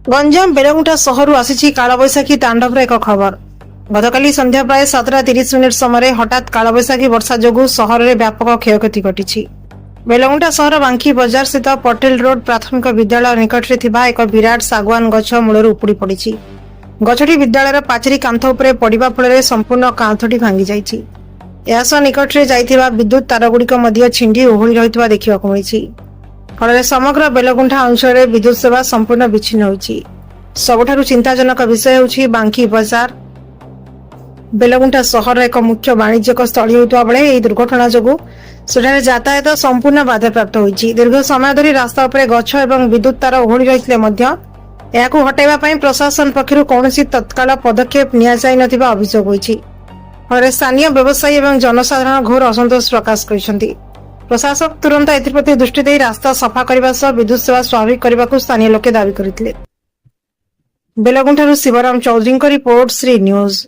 गंजाम बेलगुंठा सहरु आसी कालबैशाखी तांडवर एक खबर। गतकाली संध्या प्राय 7:30 समय हठात कालबैशाखी वर्षा जोगु सहर में व्यापक क्षयक्षति घटी। बेलगुंठा सहर बांकी बजार स्थित पटेल रोड प्राथमिक विद्यालय निकट में एक विराट सागवान गछ मूलर उपुड़ी पड़ी। गछटी विद्यालय पाचेरी कांथ उपरे पड़िबा फल संपूर्ण कांथटी भांगी जाइछि। यास निकट में जाइथिबा विद्युत तारगुड़िक मध्य छिंडी ओहଳି रहितबा देखिबाकु मिलिछि। फल समग्र बेलगुंठा अंचल में विद्युत सेवा संपूर्ण विच्छिन्न होइछि। सबुठारु चिंताजनक विषय होछि बांकी बजार बेलगुंठा सहर एक मुख्य वाणिज्यिक स्थली होता बेले यह दुर्घटना जोगु सेठारे यातायात संपूर्ण बाधाप्राप्त होइछि। दीर्घ समय धरी रास्ता उपरे गछ एवं विद्युत तार ओहଳି रहितले मध्य याकु हटाइबा पई प्रशासन पक्षरु कौनसी तत्काल पदक्षेप निया जाय नथिबा अभियोग होइछि। फल स्थानीय व्यवसायी एवं जनसाधारण घोर असंतोष प्रकाश करिसेंति। प्रशासक तुरंत एप्रति दृष्टि दे रास्ता सफा करने सह विद्युत सेवा स्वाभाविक करने को स्थानीय लोके दावी करथिले। बेलगुंठारु शिवराम चौधरी रिपोर्ट, श्री न्यूज।